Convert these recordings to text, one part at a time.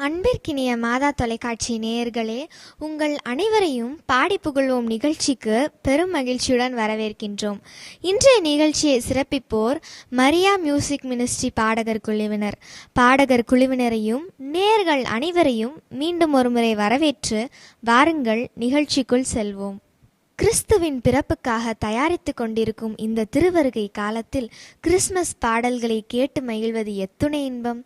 அன்பிற்கினிய மாதா தொலைக்காட்சி நேயர்களே, உங்கள் அனைவரையும் பாடி புகழ்வோம் நிகழ்ச்சிக்கு பெரும் மகிழ்ச்சியுடன் வரவேற்கின்றோம். இன்றைய நிகழ்ச்சியை சிறப்பிப்போர் மரியா மியூசிக் மினிஸ்ட்ரி பாடகர் குழுவினரையும் நேயர்கள் அனைவரையும் மீண்டும் ஒருமுறை வரவேற்று வாருங்கள் நிகழ்ச்சிக்குள் செல்வோம். கிறிஸ்துவின் பிறப்புக்காக தயாரித்து கொண்டிருக்கும் இந்த திருவருகை காலத்தில் கிறிஸ்மஸ் பாடல்களை கேட்டு மகிழ்வது எத்துணை இன்பம்.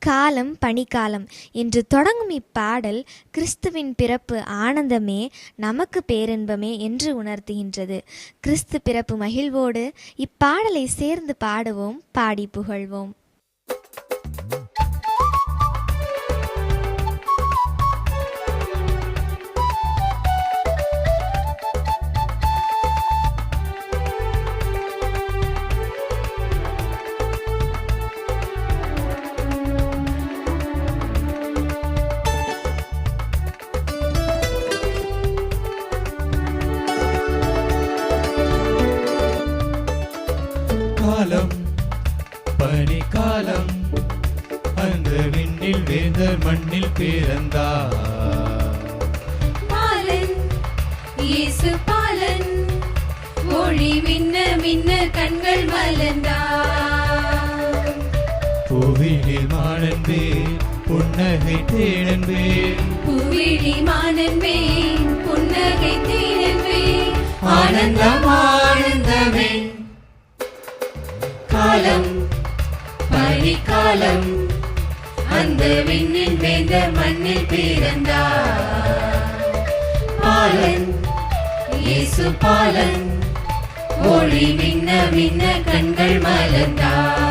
காலம் பனிக்காலம் என்று தொடங்கும் இப்பாடல் கிறிஸ்துவின் பிறப்பு ஆனந்தமே நமக்கு பேரின்பமே என்று உணர்த்துகின்றது. கிறிஸ்து பிறப்பு மகிழ்வோடு இப்பாடலை சேர்ந்து பாடுவோம், பாடி புகழ்வோம். காலம் பனிக்காலம், அந்த விண்ணில் வேந்தர் மண்ணில் பிறந்தார். பாலன் இயேசு பாலன், ஒளி மின்ன மின்ன கண்கள் மலர்ந்தார். பூவிழி மானன்பே புன்னகை தேனன்பே, பூவிழி மானன்பே புன்னகை தேனன்பே, ஆனந்தம் ஆனந்தமே. காலம் பனிக்காலம், அந்த விண்ணில் வேந்தர் மண்ணில் பிறந்தார். பாலன் இயேசு பாலன், ஒளி மின்ன மின்ன கண்கள் மலர்ந்தார்.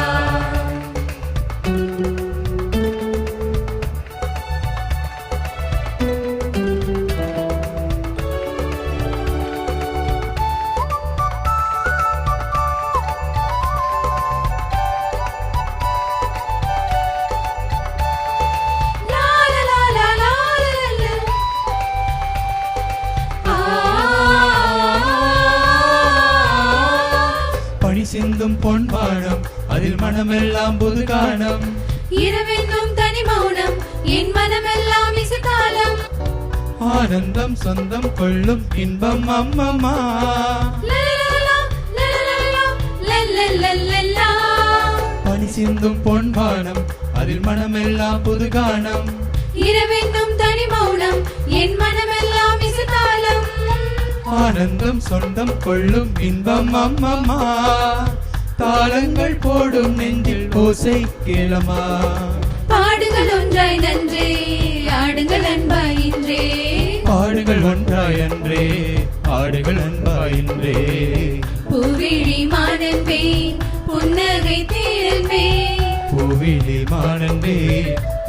சிந்தும் பொன்பானம், அதில் மனமெல்லாம் புது காணம். இரவெங்கும் தனி மௌனம், என் மனமெல்லாம் இசைக்காலம். ஆனந்தம் சொந்தம் கொள்ளும் இன்பம் அம்மம்மா. பனி சிந்தும் பொன்பானம், அதில் மனமெல்லாம் புது காணம். இரவெங்கும் தனி மௌனம், என் மனமெல்லாம் இசைக்காலம். ஆனந்தம் சொந்தம் கொள்ளும் இன்பம் அம்மம்மா. தாளங்கள் போடும் நெஞ்சில் ஓசை கேளமா. பாடுகள் ஒன்றாய் நன்றே, ஆடுங்கள் அன்பாயின்றே. பாடுகள் ஒன்றாய் அன்றே, ஆடுகள் அன்பாயின்றே. பூவிழி மானன்பே புன்னகை தேனன்பே, பூவிழி மானன்பே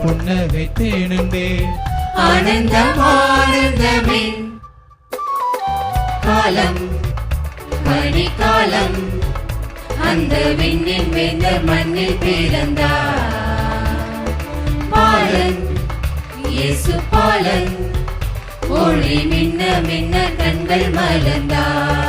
புன்னகை தேனன்பே, ஆனந்தம் ஆனந்தமே. காலம் பனிக்காலம், அந்த விண்ணில் வேந்தர் மண்ணில் பிறந்தார். பாலன் இயேசு பாலன், ஒளி மின்ன மின்ன கண்கள் மலர்ந்தார்.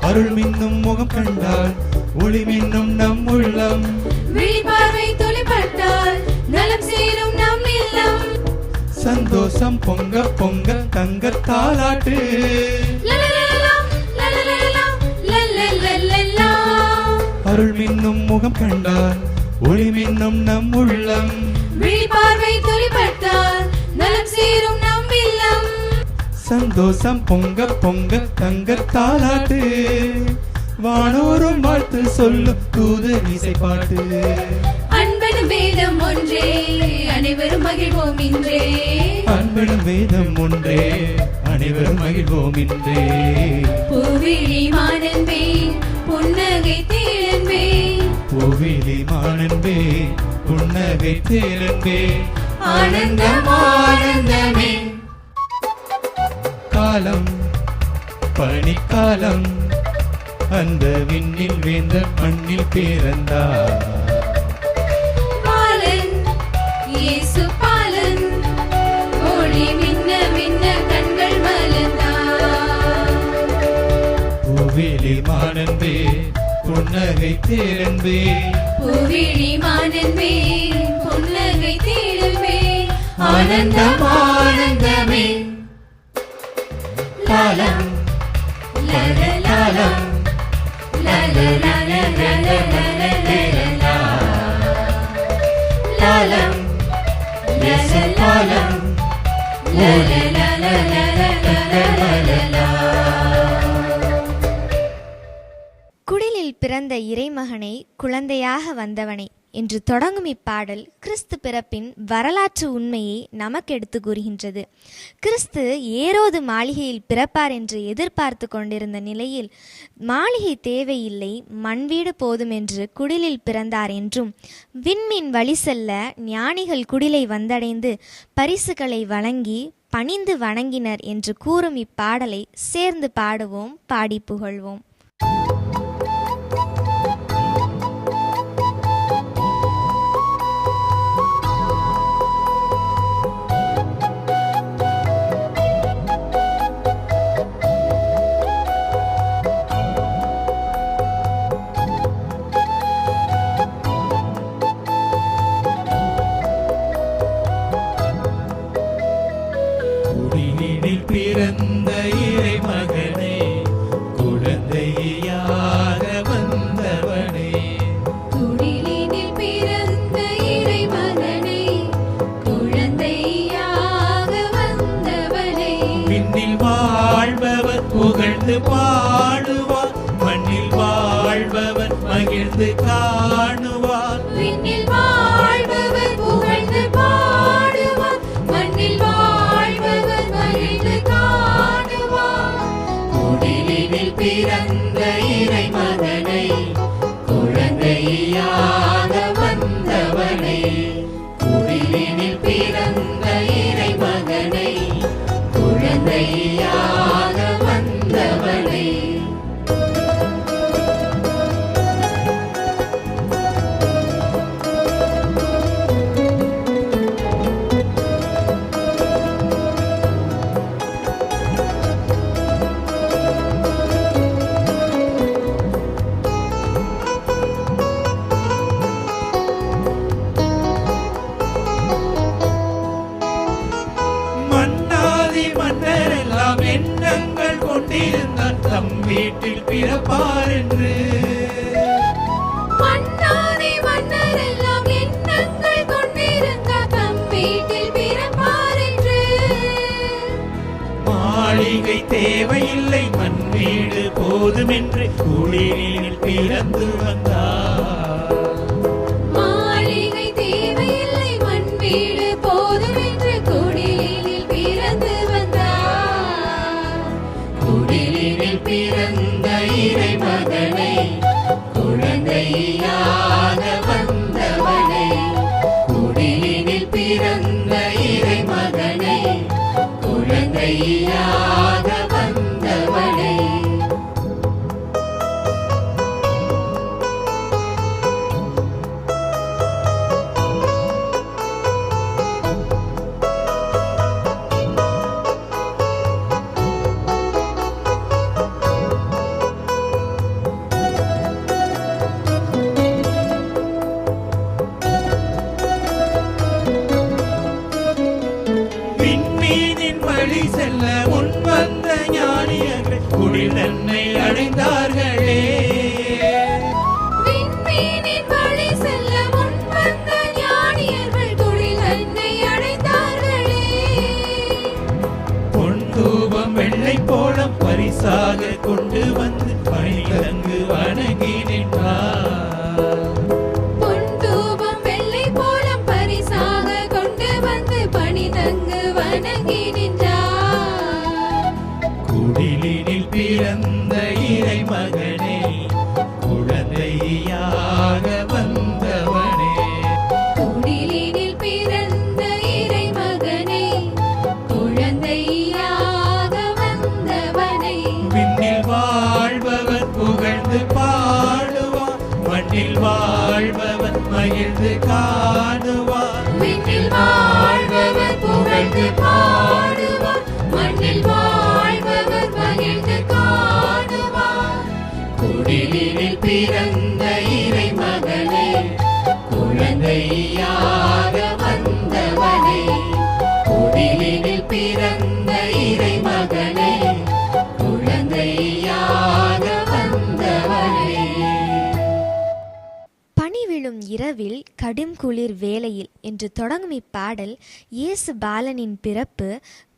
அருள் மின்னும் முகம் கண்டால் ஒளி மின்னும் நம் உள்ளம். விழிபார்வை துளிப்பட்டால் நலம் சேரும் நம் இல்லம். சந்தோஷம் பொங்க பொங்க தங்க தாலாட்டு. அருள் மின்னும் முகம் கண்டால் ஒளி மின்னும் நம் உள்ளம். விழிபார்வை துளிப்பட்டால் நலம் சேரும் நம் இல்லம். சந்தோஷம் பொங்க பொங்க தங்க தாலாட்டு. வானோரும் வாழ்த்து சொல்லும் தூது இசை பாட்டு. அன்பனும் வேதம் ஒன்றே, அனைவரும் மகிழ்வோம் இன்றே. அன்பிடும் வேதம் ஒன்றே, அனைவரும் மகிழ்வோம் இன்றே. பூவிழி மானன்பே புன்னகை தேடன்பே, பூவிலி மானன்பே புன்னகை தேரன்பே. ஆனந்தம் ஆனந்தமே. காலம் பனிக்காலம், அந்த விண்ணில் வேந்த மண்ணில் பிறந்தார். பாலன் இயேசு பாலன், ஒளி மின்ன மின்ன கண்கள் மலர்ந்தார். பூவிலி மானன்பே புன்னகை தேரன்பே. பூவிழி மானன்பே புன்னகை தேடன்பே, ஆனந்தம் ஆனந்தமே. காலம் பனிக்காலம், காலம் இயேசு காலம், ஒளி குடிலில் பிறந்த இறைமகனை குழந்தையாக வந்தவனை என்று தொடங்கும் இப்பாடல் கிறிஸ்து பிறப்பின் வரலாற்று உண்மையை நமக்கு எடுத்து கூறுகின்றது. கிறிஸ்து ஏரோது மாளிகையில் பிறப்பார் என்று எதிர்பார்த்து கொண்டிருந்த நிலையில் மாளிகை தேவையில்லை, மண் வீடு போதும் என்று குடிலில் பிறந்தார் என்றும், விண்மீன் வழி செல்ல ஞானிகள் குடிலை வந்தடைந்து பரிசுகளை வழங்கி பணிந்து வணங்கினர் என்று கூறும் இப்பாடலை சேர்ந்து பாடுவோம், பாடி புகழ்வோம். குடிலில் பிறந்த இறைமகனே, குழந்தையாக வந்தவனே. குடிலினில் பிறந்த இறைமகனே, குழந்தையாக வந்தவனே. விண்ணில் வாழ்பவர் புகழ்ந்து பாடுவார், மண்ணில் வாழ்பவர் மகிழ்ந்து காணுவார். விண்ணில் வாழ்பவர் புகழ்ந்து பாடுவார், மண்ணில் வாழ்பவர் மகிழ்ந்து காணுவார். குடிலில் பிறந்த இறைமகனை, குழந்தையாக வந்தவனே. குடிலில் பிறந்த இறைமகனை, குழந்தையாக வந்தவனே. மன்னாதி மன்னரெல்லாம் எண்ணங்கள் கொண்டிருந்தார், தம் வீட்டில் பிறப்பார் என்று. மன்னாதி மன்னரெல்லாம் எண்ணங்கள் கொண்டிருந்தார், தம் வீட்டில் பிறப்பார் என்று. மாளிகை தேவையில்லை, மண் வீடு போதுமென்று குடிலில் பிறந்து வந்தார். மாளிகை தேவையில்லை, மண் வீடு போதும் என்று குடிலினில் பிறந்து வந்தார். குடிலில் பிறந்த இறைமகனை, குழந்தையாக வந்தவனே. குடிலில் பிறந்த இறைமகனை, குழந்தையாக வந்தவனே. விண்மீனின் வழி செல்ல முன் வந்த ஞானியர்கள் குடில் தன்னை அடைந்தார்களே. விண்மீனின் வழி செல்ல முன் வந்த ஞானியர்கள் குடில் தன்னை அடைந்தார்களே. பொன் தூபம் வெள்ளை போலம் பரிசாக கொண்டு வந்து பணிதங்கு வணங்கி நின்றார். பொன் தூபம் வெள்ளை போலம் பரிசாக கொண்டு வணங்கி நின்றார். குடிலினில் பிறந்த இறைமகனே, குழந்தையாக வந்தவனே. குடிலினில் பிறந்த இறைமகனே, குழந்தையாக வந்தவனை. விண்ணில் வாழ்பவர் புகழ்ந்து பாடுவார், மண்ணில் வாழ்பவர் மகிழ்ந்து காணுவார். விண்ணில் வாழ்பவர் புகழ்ந்து பாடுவார், மண்ணில் வாழ்பவர் மகிழ்ந்து காணுவார். குடிலினில் பிறந்த இறைமகனே, குழந்தையாக வந்தவனே. குடிலினில் பிறந்த இறைமகனே, குழந்தையாக வந்தவனே. பனிவிழும் இரவில் கடும் குளிர் வேளையில் என்று தொடங்கும் இப்பாடல் இயேசு பாலனின் பிறப்பு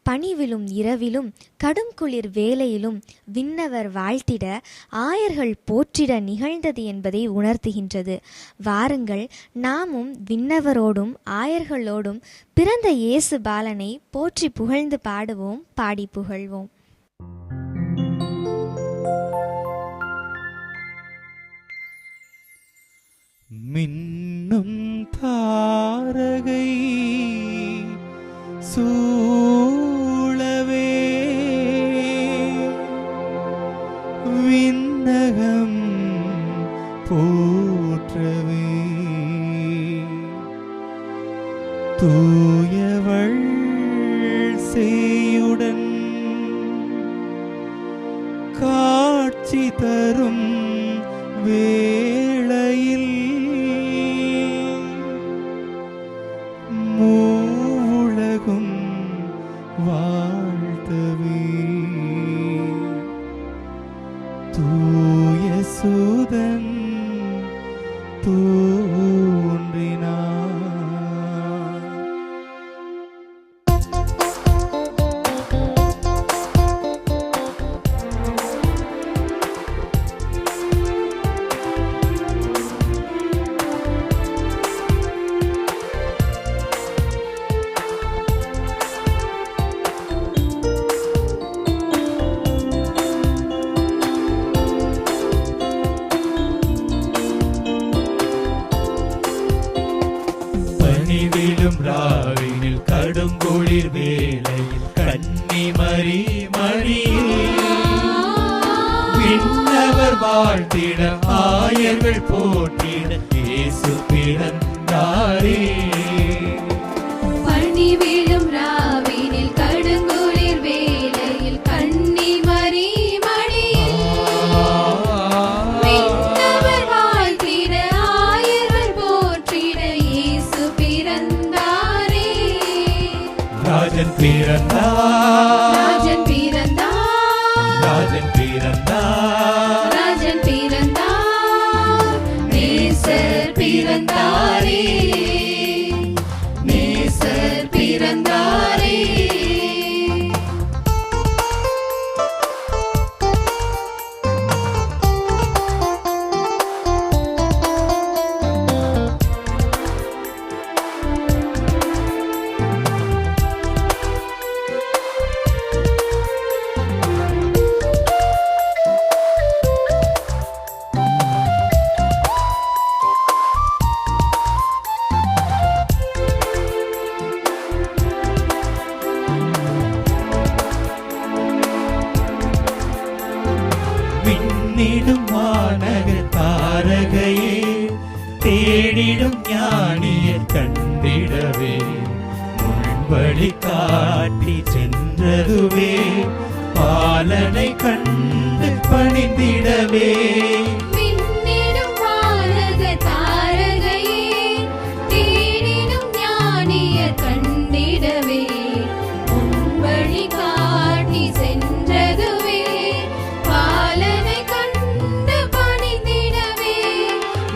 பனிவிழும் இரவிலும் கடும் குளிர் வேளையிலும் விண்ணவர் வாழ்த்திட ஆயர்கள் போற்றிட நிகழ்ந்தது என்பதை உணர்த்துகின்றது. வாருங்கள், நாமும் விண்ணவரோடும் ஆயர்களோடும் பிறந்த இயேசு பாலனை போற்றி புகழ்ந்து பாடுவோம், பாடி புகழ்வோம். மின்னும் தாரகை சூழவே, விண்ணகம் போற்றவே, தூயவள் செய்யுடன் காட்சி தரும் வேளையில் மூவுலகும் வாழ்த்தவே, தூய சூதன் தோன்றினார். பனிவிழும் ராவினில் கடுங்குளிர் வேளையில் கன்னிமரி மடியில் விண்ணவர் வாழ்த்திட ஆயர்கள் போற்றிட இயேசு பிறந்தாரே. பனிவிழும் ராவினில் கடுங்குளிர் வேளையில் கன்னிமரி மடியில் விண்ணவர் வாழ்த்திட ஆயர்கள் போற்றிட இயேசு பிறந்தாரே. ராஜன் பிறந்தார், ராஜன் பிறந்தார், ராஜன் பிறந்தார், ராஜன் பிறந்தார், நேசர் பிறந்தாரே, நேசர் பிறந்தாரே. விண்ணிடும் வானக தாரகையே, தேடிடும் ஞானியை கண்டிடவே, முன்படி காட்டி சென்றதுவே, பாலனை கண்டு பணிந்திடவே. விண்ணிடும் வானக தாரகையே, தேடிடும் ஞானியர் கண்டிடவே, முன்வழி காட்டி சென்றதுவே, பாலனை கண்டு பணிந்திடவே.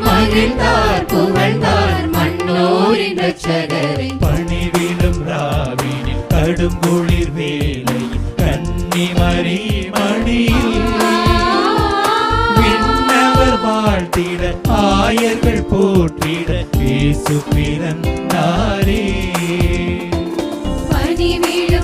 மகிழ்ந்தார் புகழ்ந்தார் மன்னோரின் இரட்சகரை. பணிவிலும் ராவினில் கடுங்குளிர் வேளையில் கன்னிமரி மடியில் விண்ணவர் வாழ்த்திட ஆயர்கள் போற்றிட இயேசு பிறந்தாரே. பனிவிழும்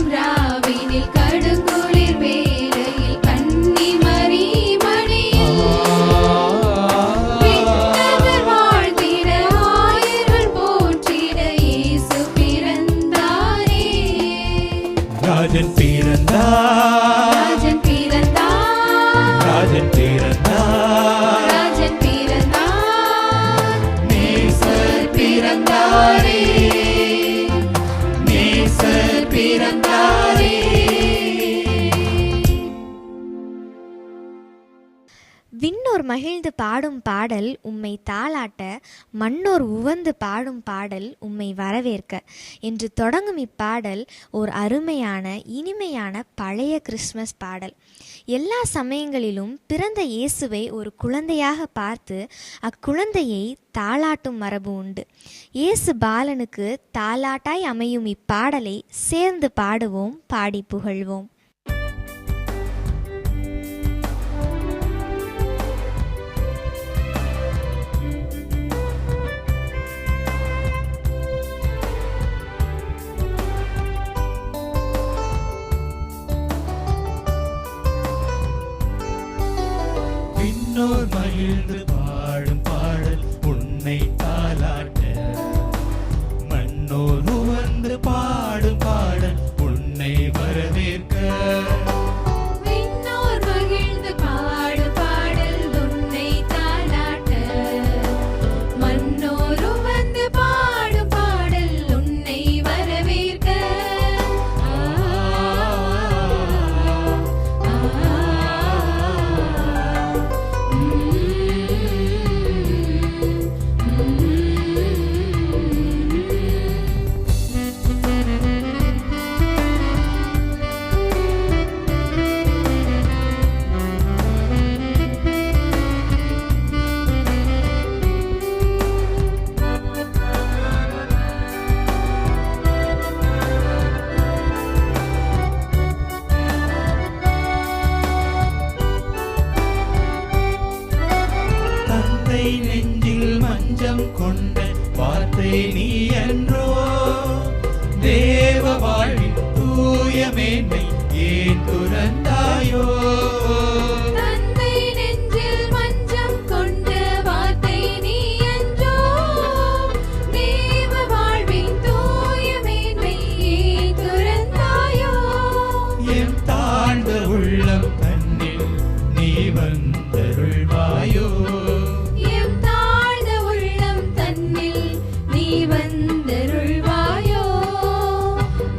ராஜன் பிறந்தார், ராஜன் பிறந்தார், ராஜன் பிறந்தார், ராஜன் பிறந்தார், நேசர் பிறந்தாரே, நேசர் பிறந்தாரே. விண்ணோர் மகிழ்ந்து பாடும் பாடல் உம்மை தாளாட்ட, மண்ணோர் உவந்து பாடும் பாடல் உம்மை வரவேற்க என்று தொடங்கும் இப்பாடல் ஓர் அருமையான இனிமையான பழைய கிறிஸ்மஸ் பாடல். எல்லா சமயங்களிலும் பிறந்த இயேசுவை ஒரு குழந்தையாக பார்த்து அக்குழந்தையை தாளாட்டும் மரபு உண்டு. இயேசு பாலனுக்கு தாளாட்டாய் அமையும் இப்பாடலை சேர்ந்து பாடுவோம், பாடி புகழ்வோம். விண்ணோர் மகிழ்ந்து பாடும் பாடல் உன்னை தாளாட்ட, மண்ணோர் உவந்து பாடும் பாடல் உன்னை வரவேற்க. விண்ணோர் மகிழ்ந்து பாடும் பாடல் உன்னை தாளாட்ட, மண்ணோர் உவந்து பாடும் பாடல் உன்னை வரவேற்க. தந்தை நெஞ்சில் மஞ்சம் கொண்ட வார்த்தை நீ என்றோ, தேவ வாழ்வின் தூய மேன்மை ஏன் துறந்தாயோ. தந்தை நெஞ்சில் மஞ்சம் கொண்ட வார்த்தை நீ என்றோ, தேவ வாழ்வின் தூய மேன்மை ஏன் துறந்தாயோ. என் தாழ்ந்த உள்ளம் தன்னில் நீ வந்தருள்வாயோ. எம் தாழ்ந்த உள்ளம் தன்னில் நீ வந்தருள்வாயோ.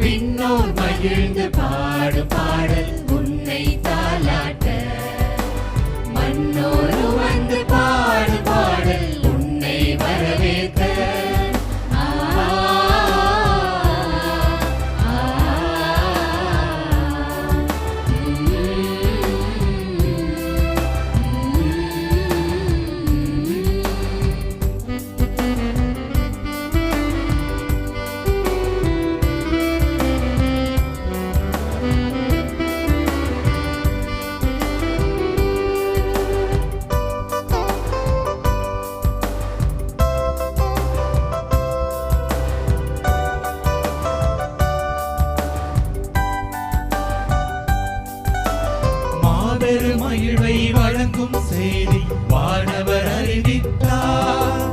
விண்ணோர் மகிழ்ந்து பாடும் பாடல் உன்னை தாளாட்ட, மண்ணோர் வந்து பாடும் பாடல் உன்னை வரவேற்க. ஆ, ஆ, மாபெரும் மகிழ்வை வழங்கும் செய்தி வானவர் அறிவித்தார்.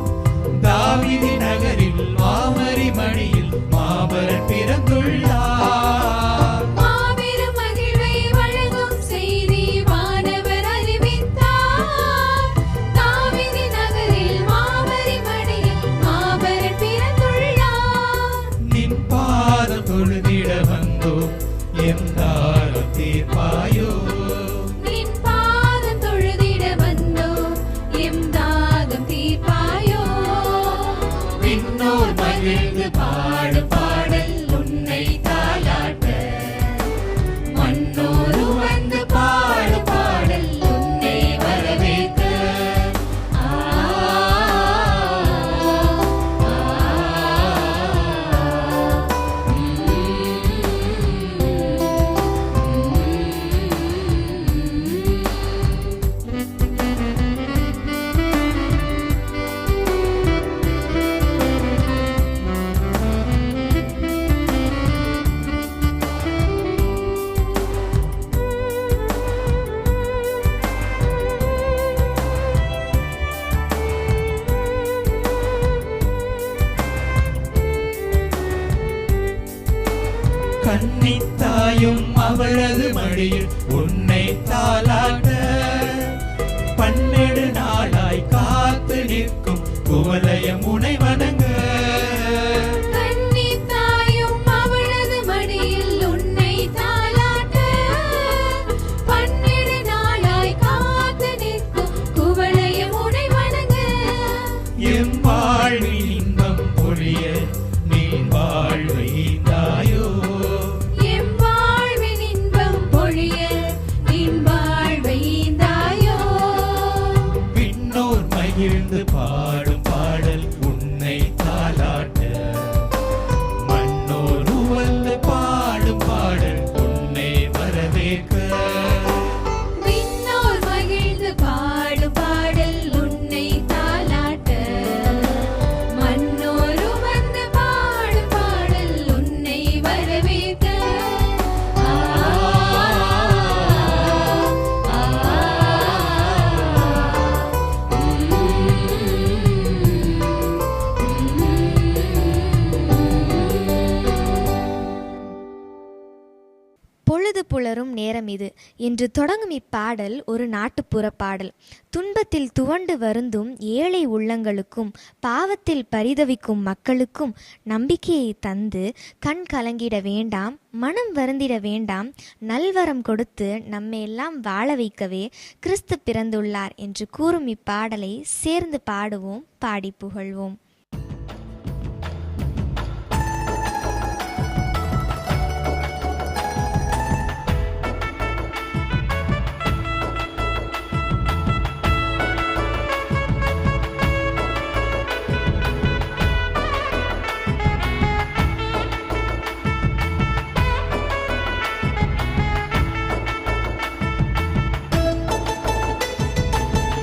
தாவீது நகரில் மாமரி மணியில் மாபரன் பிறந்துள்ளார். மாபெரும் மகிழ்வை வழங்கும் செய்தி வானவர் அறிவித்தார். தாவீது நகரில் மாமரி மணியில் மாபரன் பிறந்துள்ளார். நின் பாதம் தொழுதிட வந்தோம், என் தாரம் தீர்ப்பாயோ. நின் பாதம் தொழுதிட வந்தோம், எம் தாகம் தீர்ப்பாயோ. விண்ணோர் மகிழ்ந்து பாடும் பாடல் உன்னை தாளாட்ட, மண்ணோர் வந்து பாடும் பாடல் உன்னை வரவேற்க. ஆ, ஆ, கன்னித்தாயும் அவளது மடியில் உன்னை தாலாட்ட, பன்னெடு நாளாய் காத்து நிற்கும் குவலயம் உனை வணங்க. கன்னித்தாயும் அவளது மடியில் உன்னை தாலாட்ட, பன்னெடு நாளாய் காத்து நிற்கும் குவளையம் உனை வணங்க. எம் வாழ்வில் இன்பம் பொழிய நீ வாழ்வை ஈந்தாயோ, எம் வாழ்வின் இன்பம் பொழிய நின் வாழ்வை ஈந்தாயோ. விண்ணோர் மகிழ்ந்து பாடும் பாடல் உன்னை தாலாட்ட, மண்ணோர் உவந்து பாடும் பாடல் உன்னை வரவேற்க. விண்ணோர் மகிழ்ந்து பாடும் பாடல் உன்னை தாலாட்ட, மண்ணோர் உவந்து பாடும் பாடல் உன்னை வரவேற்க. ஆ, ஆ, பொழுது புலரும் நேரம் இது என்று தொடங்கும் இப்பாடல் ஒரு நாட்டுப்புற பாடல். துன்பத்தில் துவண்டு வருந்தும் ஏழை உள்ளங்களுக்கும் பாவத்தில் பரிதவிக்கும் மக்களுக்கும் நம்பிக்கையை தந்து கண் கலங்கிட வேண்டாம், மனம் வருந்திட வேண்டாம், நல்வரம் கொடுத்து நம்மையெல்லாம் வாழ வைக்கவே கிறிஸ்து பிறந்துள்ளார் என்று கூறும் இப்பாடலை சேர்ந்து பாடுவோம், பாடி புகழ்வோம்.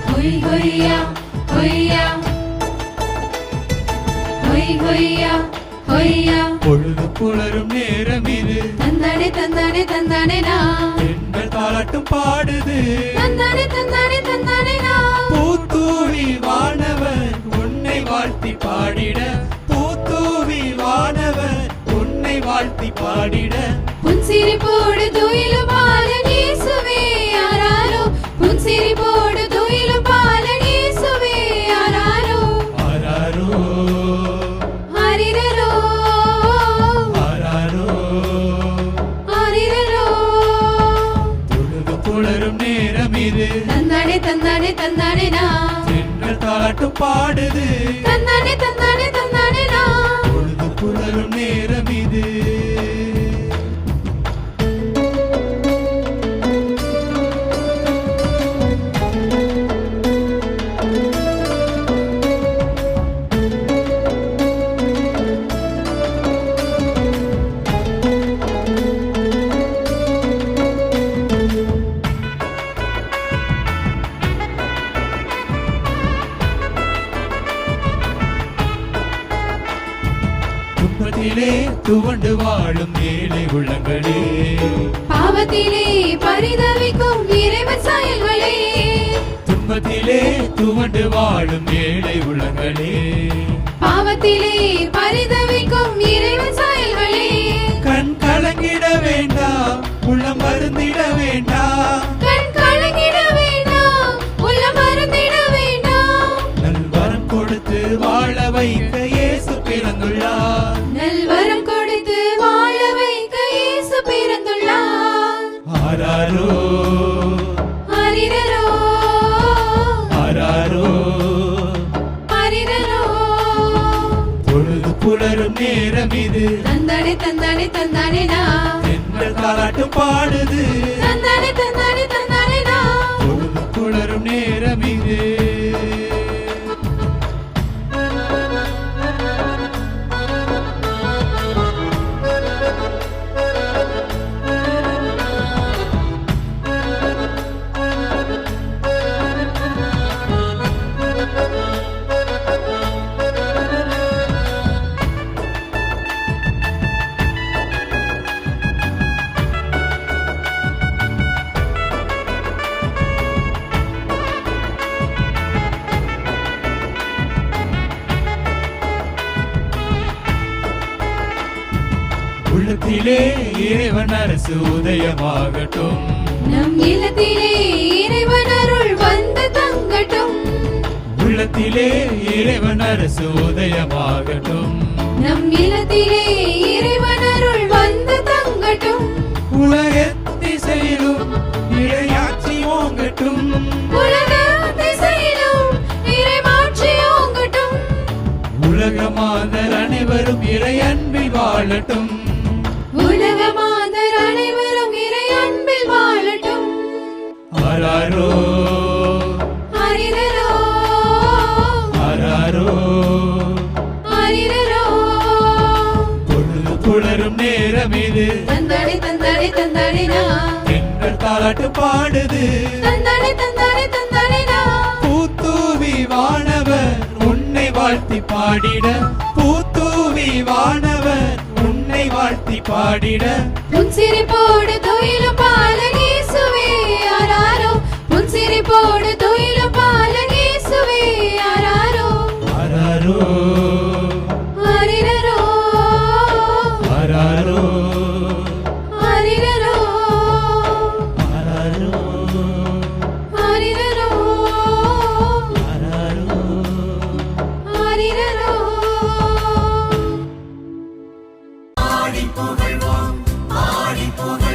ஹொய் ஹொய்யா ஹொய்யா, ஹொய் ஹொய்யா ஹொய்யா. பொழுது புலரும் நேரம் இது, தந்தானே தந்தானே தந்தானே நா, பெண்கள் தாலாட்டும் பாடுது. தந்தானே தந்தானே தந்தானே நா. பூத்தூவி வானவர் உன்னை வாழ்த்தி பாடிட, பூத்தூவி வானவர் உன்னை வாழ்த்தி பாடிட. புன்சிரிப்போடு துயிலும் பாலன் இயேசுவே ஆராரோ, புன்சிரிப்போடு துயிலும் பாலன் இயேசுவே ஆராரோ. ஆராரோ ஆரிரரோ ஆராரோ, ஆரிரரோ. பொழுது புலரும் நேரம் இது, தந்தானே தந்தானே தந்தானே நா, பெண்கள் தாலாட்டும் பாடுது. தந்தானே தந்தானே தந்தானே நா. பொழுது புலரும் நேரம் இது. துன்பத்திலே துவண்டு வாழும் ஏழை உள்ளங்களே, பாவத்திலே பரிதவிக்கும் இறைவன் சாயல்களே, துன்பத்திலே துவண்டு வாழும் ஏழை உள்ளங்களே, பாவத்திலே பரிதவிக்கும் இறைவன் சாயல்களே. கண் கலங்கிட வேண்டாம், உள்ளம் வருந்திட வேண்டாம், கண் கலங்கிட வேண்டாம், உள்ளம் வருந்திட வேண்டாம். நல்வரம் கொடுத்து வாழ வைக்க இயேசு பிறந்துள்ளார். நல்வரம் கொடுத்து வாழ வைக்க இயேசு பிறந்துள்ளார். ஆராரோ ஆரிரரோ ஆராரோ, ஆரிரரோ. பொழுது புலரும் நேரம் இது, தந்தானே தந்தானே தந்தானே நா, பெண்கள் தாலாட்டும் பாடுது. தந்தானே தந்தானே தந்தானே நா. பொழுது புலரும் நேரம் இது. உள்ளத்திலே இறைவன் அரசு உதயமாகட்டும். நம் இல்லத்திலே இறைவன் அருள் வந்து தங்கட்டும். உள்ளத்திலே இறைவன் அரசு உதயமாகட்டும். நம் இல்லத்திலே இறைவன் அருள் வந்து தங்கட்டும். உலகத்திசையிலும் இறையாட்சி ஓங்கட்டும். உலக திசையிலும் இறைமாட்சி ஓங்கட்டும். உலக மாதர் அனைவரும் இறை அன்பில் வாழட்டும். உலக மாதர் அனைவரும் இறை அன்பில் வாழட்டும். ஆராரோ ஆரிரரோ ஆராரோ ஆரிரரோ. பொழுது புலரும் நேரம் இது. தந்தாடே தந்தாடே தந்தாடேனா. எங்கள் தாலாட்டு பாடுது. தந்தாடே தந்தாடே தந்தாடேனா. பூத்தூவி வானவர் உன்னை வாழ்த்தி பாடிட. பூத்தூவி வானவர் உன்னை வாழ்த்தி பாடிட. புன்சிரிப்போடு துயிலும் பாலன் இயேசுவே ஆராரோ. புன்சிரிப்போடு துயிலும் பாலன் இயேசுவே ஆராரோ. ஆராரோ ஆரிரரோ ஆராரோ ஆரிரரோ ஆராரோ ஆரிரரோ ஆராரோ. ஆரிரரோ. ஆடி புகழ்வோம், ஆடி புகழ்வோம்.